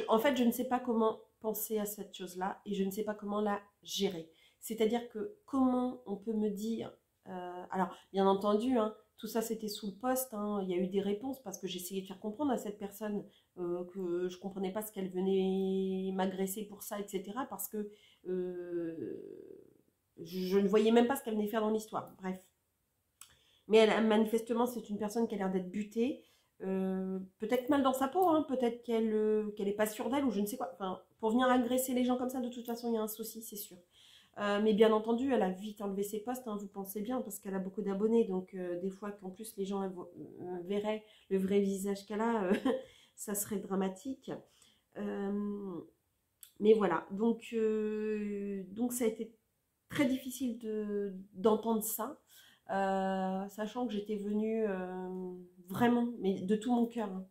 En fait, je ne sais pas comment penser à cette chose-là et je ne sais pas comment la gérer. C'est-à-dire que comment on peut me dire... alors, bien entendu, hein, tout ça c'était sous le post, hein, il y a eu des réponses parce que j'essayais de faire comprendre à cette personne que je ne comprenais pas ce qu'elle venait m'agresser pour ça, etc. Parce que je ne voyais même pas ce qu'elle venait faire dans l'histoire. Bref. Mais elle, manifestement, c'est une personne qui a l'air d'être butée. Peut-être mal dans sa peau, hein, peut-être qu'elle n'est pas sûre d'elle ou je ne sais quoi. Enfin, pour venir agresser les gens comme ça, de toute façon, il y a un souci, c'est sûr. Mais bien entendu, elle a vite enlevé ses posts, hein, vous pensez bien, parce qu'elle a beaucoup d'abonnés. Donc, des fois qu'en plus les gens verraient le vrai visage qu'elle a, ça serait dramatique. Mais voilà, donc ça a été très difficile d'entendre ça. Sachant que j'étais venue vraiment, mais de tout mon cœur, hein,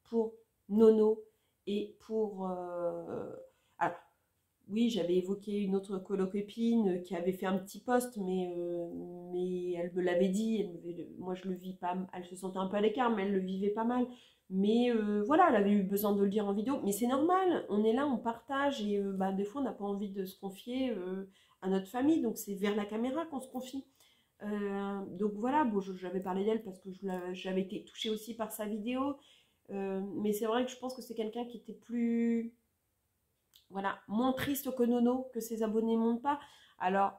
pour Nono et pour... alors, oui, j'avais évoqué une autre copine qui avait fait un petit post, mais elle me l'avait dit, moi je le vis pas, elle se sentait un peu à l'écart, mais elle le vivait pas mal. Mais voilà, elle avait eu besoin de le dire en vidéo, mais c'est normal, on est là, on partage, et bah, des fois on n'a pas envie de se confier à notre famille, donc c'est vers la caméra qu'on se confie. Donc voilà, bon, j'avais parlé d'elle parce que j'avais été touchée aussi par sa vidéo. Mais c'est vrai que je pense que c'est quelqu'un qui était plus, voilà, moins triste que Nono, que ses abonnés montent pas. Alors,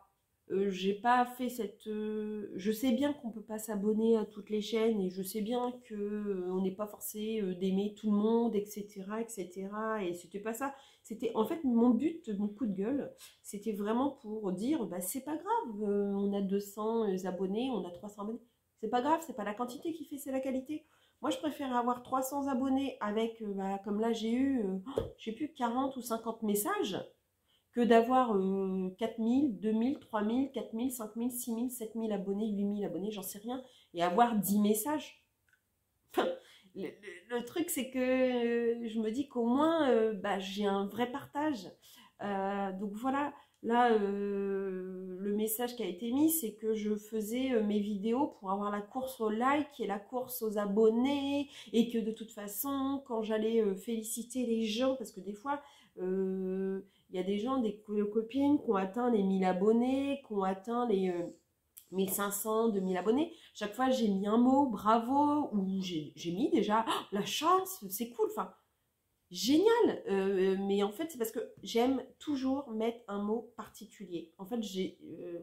j'ai pas fait cette... je sais bien qu'on peut pas s'abonner à toutes les chaînes et je sais bien que on n'est pas forcé d'aimer tout le monde, etc., etc. Et c'était pas ça. C'était en fait mon but, mon coup de gueule, c'était vraiment pour dire, bah c'est pas grave, on a 200 abonnés, on a 300 abonnés. C'est pas grave, c'est pas la quantité qui fait, c'est la qualité. Moi, je préfère avoir 300 abonnés avec, bah, comme là, j'ai eu, je sais plus, 40 ou 50 messages, que d'avoir 4000, 2000, 3000, 4000, 5000, 6000, 7000 abonnés, 8000 abonnés, j'en sais rien, et avoir 10 messages. Enfin, le truc, c'est que je me dis qu'au moins, bah, j'ai un vrai partage. Donc voilà, là, le message qui a été mis, c'est que je faisais mes vidéos pour avoir la course aux likes et la course aux abonnés, et que de toute façon, quand j'allais féliciter les gens, parce que des fois, il y a des gens, des copines qui ont atteint les 1000 abonnés, qui ont atteint les 1500, 2000 abonnés. Chaque fois, j'ai mis un mot, bravo, ou j'ai mis déjà, oh, la chance, c'est cool, enfin, génial. Mais en fait, c'est parce que j'aime toujours mettre un mot particulier. En fait,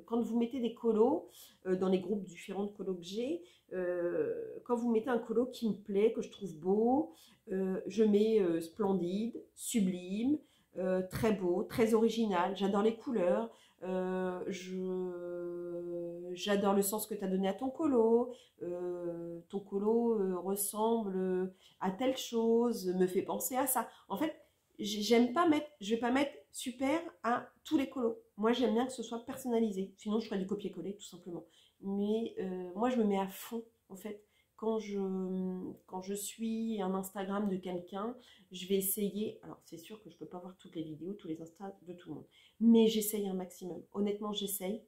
quand vous mettez des colos dans les groupes différents de colos que j'ai, quand vous mettez un colo qui me plaît, que je trouve beau, je mets splendide, sublime, très beau, très original. J'adore les couleurs. J'adore le sens que tu as donné à ton colo ressemble à telle chose, me fait penser à ça. En fait, j'aime pas mettre, je vais pas mettre super à tous les colos. Moi, j'aime bien que ce soit personnalisé. Sinon, je ferais du copier-coller, tout simplement. Mais moi, je me mets à fond, en fait. Quand je suis un Instagram de quelqu'un, je vais essayer. Alors, c'est sûr que je peux pas voir toutes les vidéos, tous les Insta de tout le monde. Mais j'essaye un maximum. Honnêtement, j'essaye.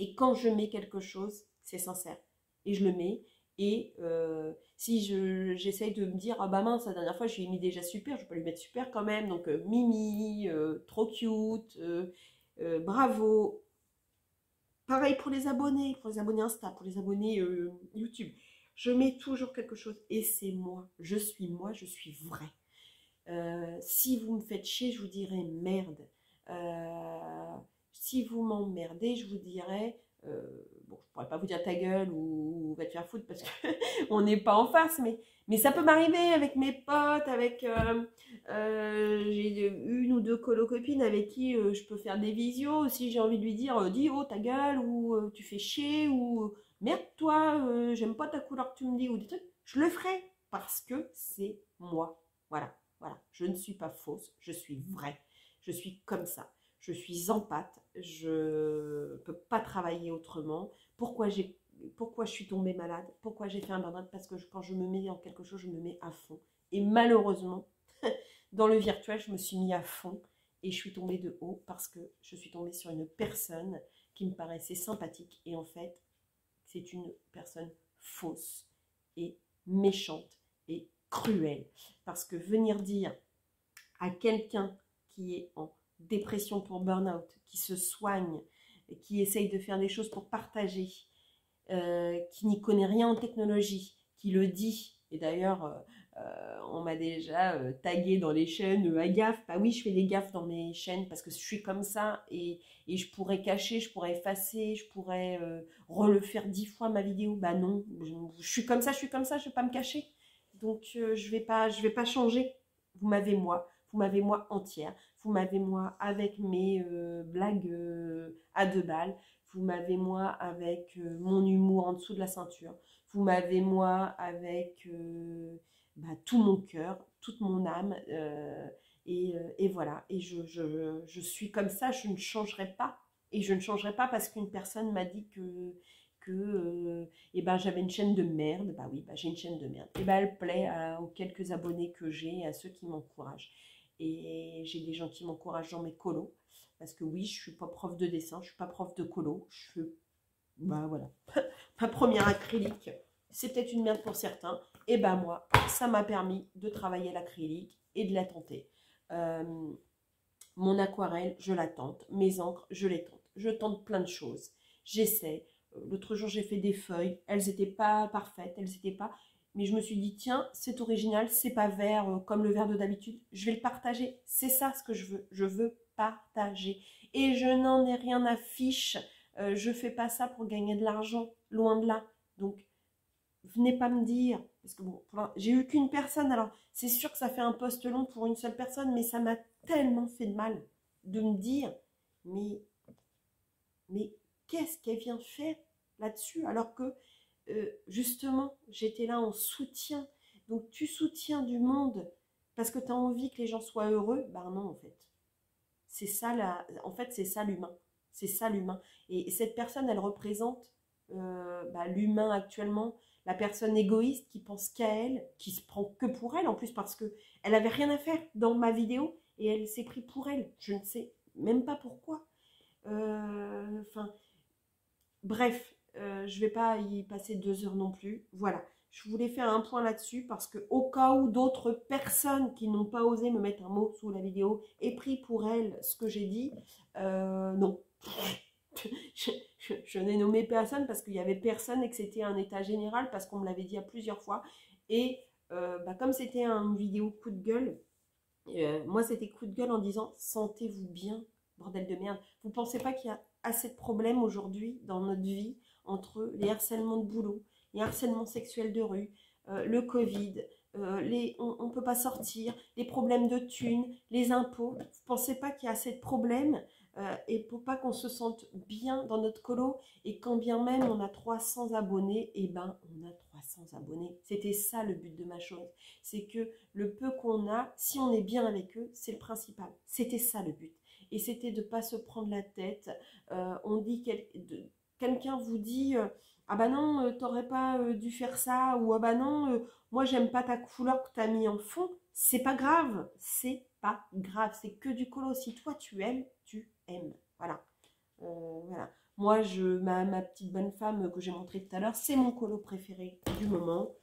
Et quand je mets quelque chose, c'est sincère. Et je le mets. Et si j'essaye de me dire, ah bah mince, la dernière fois je lui ai mis déjà super, je peux lui mettre super quand même. Donc Mimi, trop cute, bravo. Pareil pour les abonnés Insta, pour les abonnés YouTube. Je mets toujours quelque chose. Et c'est moi, je suis vrai. Si vous me faites chier, je vous dirai merde. Si vous m'emmerdez, je vous dirai, bon, je pourrais pas vous dire ta gueule ou va te faire foutre parce qu'on n'est pas en face, mais ça peut m'arriver avec mes potes, avec j'ai une ou deux copines avec qui je peux faire des visios. Si j'ai envie de lui dire, dis oh ta gueule, ou tu fais chier, ou merde toi, j'aime pas ta couleur que tu me dis, ou des trucs, je le ferai parce que c'est moi. Voilà. Voilà, je ne suis pas fausse, je suis vraie, je suis comme ça, je suis en pâte, je ne peux pas travailler autrement. Pourquoi je suis tombée malade? Pourquoi j'ai fait un burn-out? Parce que quand je me mets en quelque chose, je me mets à fond. Et malheureusement, dans le virtuel, je me suis mis à fond et je suis tombée de haut parce que je suis tombée sur une personne qui me paraissait sympathique et en fait, c'est une personne fausse et méchante et cruelle. Parce que venir dire à quelqu'un qui est en dépression pour burn-out, qui se soigne, qui essaye de faire des choses pour partager, qui n'y connaît rien en technologie, qui le dit. Et d'ailleurs, on m'a déjà tagué dans les chaînes à gaffe. Bah oui, je fais des gaffes dans mes chaînes parce que je suis comme ça et je pourrais cacher, je pourrais effacer, je pourrais refaire 10 fois ma vidéo. Bah non, je suis comme ça, je vais pas me cacher. Donc je vais pas changer. Vous m'avez moi entière. Vous m'avez moi avec mes blagues à 2 balles. Vous m'avez moi avec mon humour en dessous de la ceinture. Vous m'avez moi avec tout mon cœur, toute mon âme. Et voilà. Et je suis comme ça, je ne changerai pas. Et je ne changerai pas parce qu'une personne m'a dit que j'avais une chaîne de merde. Bah oui, j'ai une chaîne de merde. Et elle plaît aux quelques abonnés que j'ai, à ceux qui m'encouragent. Et j'ai des gens qui m'encouragent dans mes colos. Parce que oui, je ne suis pas prof de dessin, je ne suis pas prof de colo. Je fais, voilà, ma première acrylique, c'est peut-être une merde pour certains. Et moi, ça m'a permis de travailler l'acrylique et de la tenter. Mon aquarelle, je la tente. Mes encres, je les tente. Je tente plein de choses. J'essaie. L'autre jour, j'ai fait des feuilles. Elles n'étaient pas parfaites, elles n'étaient pas... Mais je me suis dit, tiens, c'est original, c'est pas vert comme le vert de d'habitude. Je vais le partager. C'est ça ce que je veux. Je veux partager. Et je n'en ai rien à fiche. Je fais pas ça pour gagner de l'argent. Loin de là. Donc, venez pas me dire. Parce que bon, j'ai eu qu'une personne. Alors, c'est sûr que ça fait un post long pour une seule personne. Mais ça m'a tellement fait de mal de me dire, mais qu'est-ce qu'elle vient faire là-dessus alors que justement, j'étais là en soutien. Donc, tu soutiens du monde parce que tu as envie que les gens soient heureux. Non, en fait. C'est ça, c'est ça l'humain. C'est ça l'humain. Et cette personne, elle représente l'humain actuellement, la personne égoïste qui pense qu'à elle, qui se prend que pour elle, en plus parce qu'elle n'avait rien à faire dans ma vidéo et elle s'est pris pour elle. Je ne sais même pas pourquoi. Bref, je ne vais pas y passer 2 heures non plus. Voilà, je voulais faire un point là-dessus parce que au cas où d'autres personnes qui n'ont pas osé me mettre un mot sous la vidéo aient pris pour elles ce que j'ai dit, non. Je n'ai nommé personne parce qu'il n'y avait personne et que c'était un état général parce qu'on me l'avait dit à plusieurs fois. Et comme c'était une vidéo coup de gueule, moi c'était coup de gueule en disant « Sentez-vous bien, bordel de merde ». Vous ne pensez pas qu'il y a assez de problèmes aujourd'hui dans notre vie entre les harcèlements de boulot, les harcèlements sexuels de rue, le Covid, on ne peut pas sortir, les problèmes de thunes, les impôts. Vous ne pensez pas qu'il y a assez de problèmes et pour pas qu'on se sente bien dans notre colo et quand bien même on a 300 abonnés, on a 300 abonnés. C'était ça le but de ma chose. C'est que le peu qu'on a, si on est bien avec eux, c'est le principal. C'était ça le but. Et c'était de ne pas se prendre la tête. On dit quelqu'un vous dit ah bah non, t'aurais pas dû faire ça, ou ah bah non, moi j'aime pas ta couleur que t'as mis en fond. C'est pas grave, c'est pas grave, c'est que du colo. Si toi tu aimes, tu aimes. Voilà. Voilà. Moi, ma petite bonne femme que j'ai montrée tout à l'heure, c'est mon colo préféré du moment.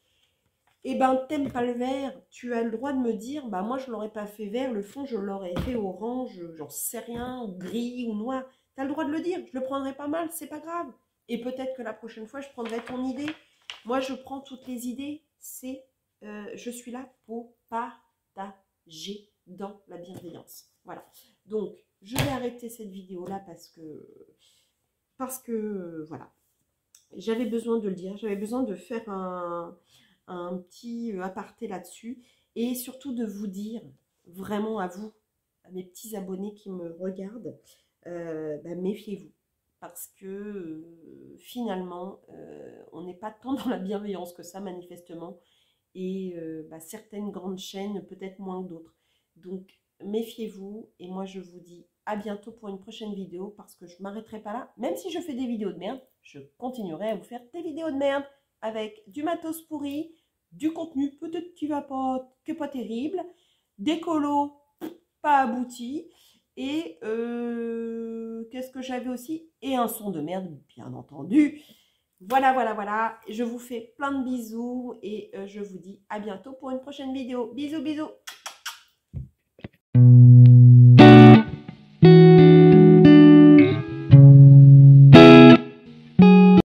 Et t'aimes pas le vert, tu as le droit de me dire, moi je l'aurais pas fait vert, le fond je l'aurais fait orange, j'en sais rien, ou gris ou noir. Tu as le droit de le dire, je le prendrai pas mal, c'est pas grave. Et peut-être que la prochaine fois je prendrai ton idée. Moi je prends toutes les idées, je suis là pour partager dans la bienveillance. Voilà. Donc je vais arrêter cette vidéo là parce que voilà, j'avais besoin de le dire, j'avais besoin de faire un petit aparté là-dessus et surtout de vous dire vraiment à vous, à mes petits abonnés qui me regardent, méfiez-vous parce que finalement on n'est pas tant dans la bienveillance que ça manifestement et certaines grandes chaînes peut-être moins que d'autres. Donc méfiez-vous et moi je vous dis à bientôt pour une prochaine vidéo parce que je ne m'arrêterai pas là. Même si je fais des vidéos de merde, je continuerai à vous faire des vidéos de merde avec du matos pourri, du contenu peut-être qui va pas terrible, des colos pas aboutis et qu'est-ce que j'avais aussi? Et un son de merde bien entendu. Voilà, voilà, voilà. Je vous fais plein de bisous et je vous dis à bientôt pour une prochaine vidéo. Bisous, bisous.